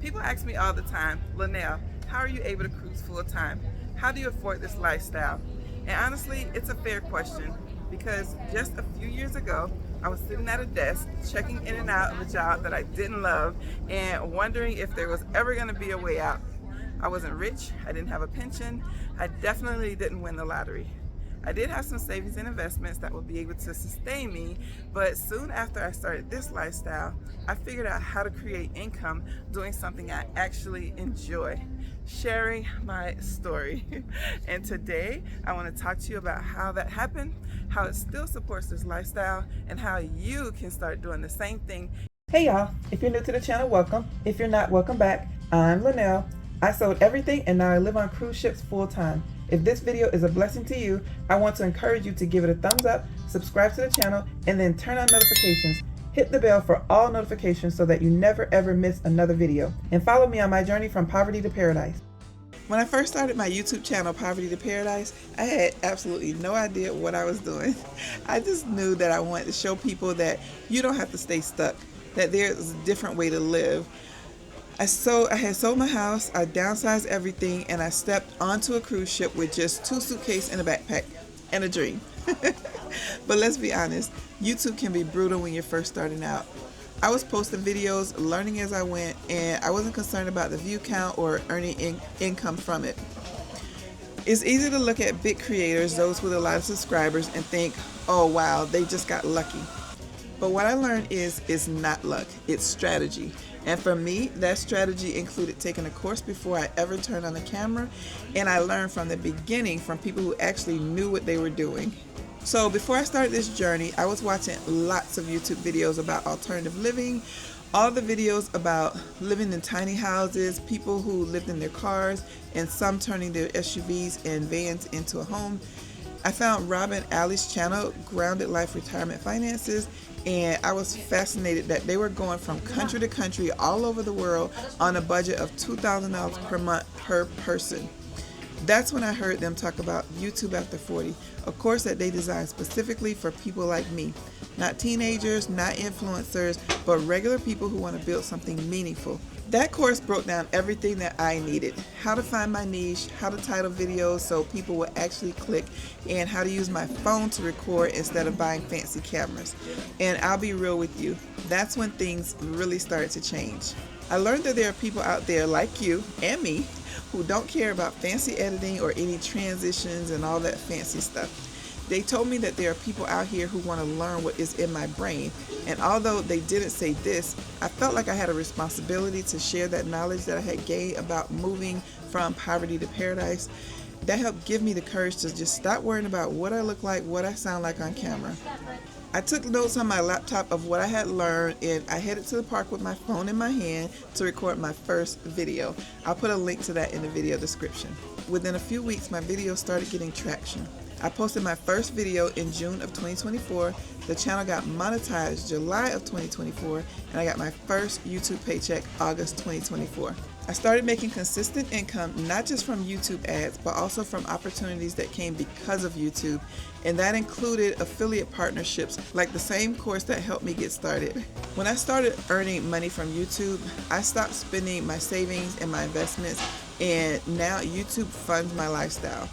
People ask me all the time, Linnell, how are you able to cruise full time? How do you afford this lifestyle? And honestly, it's a fair question because just a few years ago, I was sitting at a desk checking in and out of a job that I didn't love and wondering if there was ever going to be a way out. I wasn't rich, I didn't have a pension, I definitely didn't win the lottery. I did have some savings and investments that would be able to sustain me, but soon after I started this lifestyle, I figured out how to create income doing something I actually enjoy, sharing my story. And today, I want to talk to you about how that happened, how it still supports this lifestyle, and how you can start doing the same thing. Hey y'all, if you're new to the channel, welcome. If you're not, welcome back. I'm Linnell. I sold everything and now I live on cruise ships full time. If this video is a blessing to you, I want to encourage you to give it a thumbs up, subscribe to the channel, and then turn on notifications. Hit the bell for all notifications so that you never ever miss another video. And follow me on my journey from poverty to paradise. When I first started my YouTube channel, Poverty to Paradise, I had absolutely no idea what I was doing. I just knew that I wanted to show people that you don't have to stay stuck, that there's a different way to live. I had sold my house, I downsized everything, and I stepped onto a cruise ship with just 2 suitcases and a backpack and a dream. But let's be honest, YouTube can be brutal when you're first starting out. I was posting videos, learning as I went, and I wasn't concerned about the view count or earning income from it. It's easy to look at big creators, those with a lot of subscribers, and think, oh wow, they just got lucky. But what I learned is it's not luck, it's strategy. And for me, that strategy included taking a course before I ever turned on the camera, and I learned from the beginning from people who actually knew what they were doing. So before I started this journey, I was watching lots of YouTube videos about alternative living, all the videos about living in tiny houses, people who lived in their cars, and some turning their SUVs and vans into a home. I found Rob and Ali's channel, Grounded Life Retirement Finances, and I was fascinated that they were going from country to country all over the world on a budget of $2,000 per month per person. That's when I heard them talk about YouTube After 40, a course that they designed specifically for people like me. Not teenagers, not influencers, but regular people who want to build something meaningful. That course broke down everything that I needed. How to find my niche, how to title videos so people would actually click, and how to use my phone to record instead of buying fancy cameras. And I'll be real with you, that's when things really started to change. I learned that there are people out there like you and me who don't care about fancy editing or any transitions and all that fancy stuff. They told me that there are people out here who want to learn what is in my brain, and although they didn't say this, I felt like I had a responsibility to share that knowledge that I had gained about moving from poverty to paradise. That helped give me the courage to just stop worrying about what I look like, what I sound like on camera. I took notes on my laptop of what I had learned, and I headed to the park with my phone in my hand to record my first video. I'll put a link to that in the video description. Within a few weeks, my video started getting traction. I posted my first video in June of 2024. The channel got monetized July of 2024, and I got my first YouTube paycheck August 2024. I started making consistent income, not just from YouTube ads, but also from opportunities that came because of YouTube, and that included affiliate partnerships, like the same course that helped me get started. When I started earning money from YouTube, I stopped spending my savings and my investments, and now YouTube funds my lifestyle.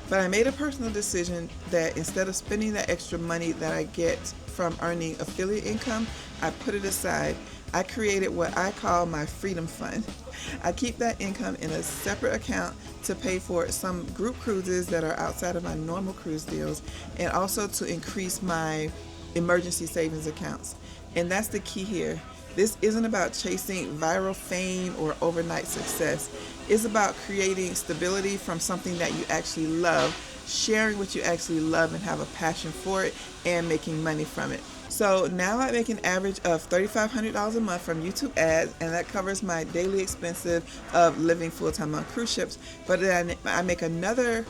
But I made a personal decision that instead of spending that extra money that I get from earning affiliate income, I put it aside. I created what I call my freedom fund. I keep that income in a separate account to pay for some group cruises that are outside of my normal cruise deals, and also to increase my emergency savings accounts. And that's the key here. This isn't about chasing viral fame or overnight success. It's about creating stability from something that you actually love, sharing what you actually love and have a passion for it, and making money from it. So now I make an average of $3,500 a month from YouTube ads, and that covers my daily expenses of living full-time on cruise ships. But then I make another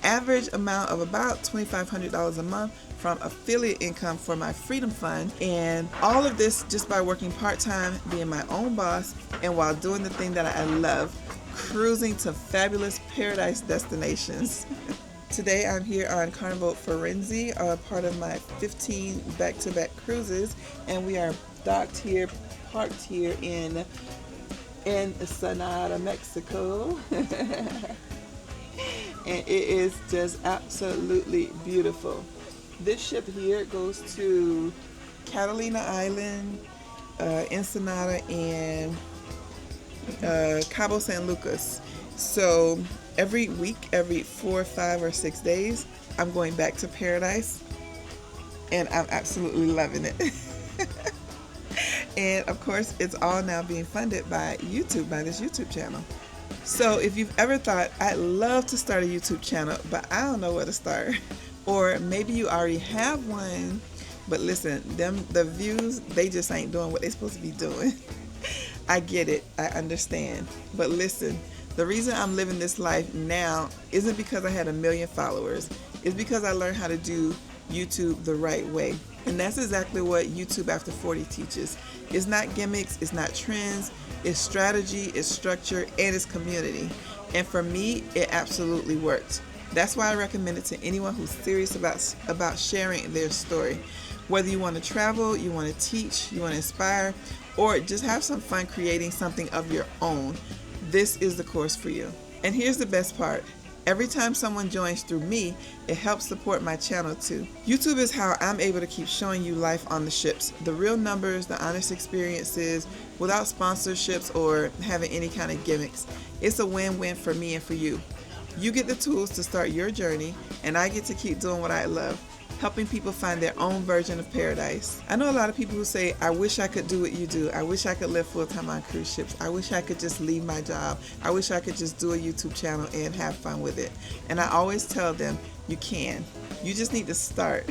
average amount of about $2,500 a month from affiliate income for my freedom fund, and all of this just by working part-time, being my own boss, and while doing the thing that I love, cruising to fabulous paradise destinations. Today I'm here on Carnival Firenze, part of my 15 back-to-back cruises, and we are parked here in in Ensenada, Mexico. And it is just absolutely beautiful. This ship here goes to Catalina Island, Ensenada, and Cabo San Lucas. So every week, every 4, 5, or 6 days, I'm going back to Paradise, and I'm absolutely loving it. And of course, it's all now being funded by YouTube, by this YouTube channel. So if you've ever thought, I'd love to start a YouTube channel, but I don't know where to start, or maybe you already have one, but listen, the views, they just ain't doing what they're supposed to be doing. I get it, I understand, but listen, the reason I'm living this life now isn't because I had 1 million followers. It's because I learned how to do YouTube the right way. And that's exactly what YouTube After 40 teaches. It's not gimmicks, it's not trends, it's strategy, it's structure, and it's community. And for me, it absolutely worked. That's why I recommend it to anyone who's serious about sharing their story. Whether you want to travel, you want to teach, you want to inspire, or just have some fun creating something of your own, this is the course for you. And here's the best part. Every time someone joins through me, it helps support my channel too. YouTube is how I'm able to keep showing you life on the ships, the real numbers, the honest experiences, without sponsorships or having any kind of gimmicks. It's a win-win for me and for you. You get the tools to start your journey, and I get to keep doing what I love, helping people find their own version of paradise. I know a lot of people who say, I wish I could do what you do. I wish I could live full-time on cruise ships. I wish I could just leave my job. I wish I could just do a YouTube channel and have fun with it. And I always tell them, you can. You just need to start.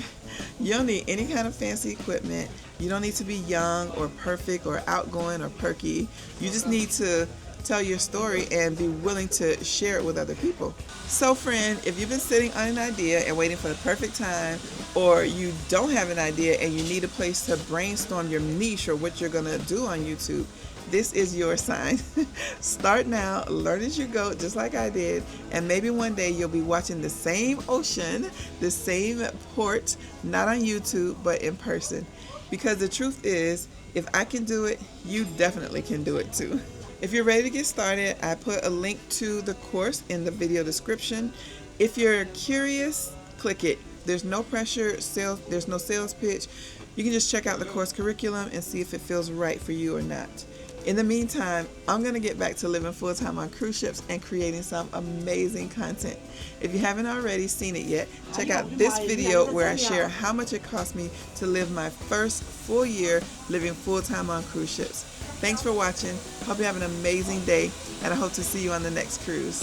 You don't need any kind of fancy equipment. You don't need to be young or perfect or outgoing or perky. You just need to tell your story and be willing to share it with other people. So friend, if you've been sitting on an idea and waiting for the perfect time, or you don't have an idea and you need a place to brainstorm your niche or what you're gonna do on YouTube, this is your sign. Start now, learn as you go, just like I did, and maybe one day you'll be watching the same ocean, the same port, not on YouTube, but in person. Because the truth is, if I can do it, you definitely can do it too. If you're ready to get started, I put a link to the course in the video description. If you're curious, click it. There's no pressure, there's no sales pitch. You can just check out the course curriculum and see if it feels right for you or not. In the meantime, I'm going to get back to living full-time on cruise ships and creating some amazing content. If you haven't already seen it yet, check out this video where I share how much it cost me to live my first full year living full-time on cruise ships. Thanks for watching. Hope you have an amazing day, and I hope to see you on the next cruise.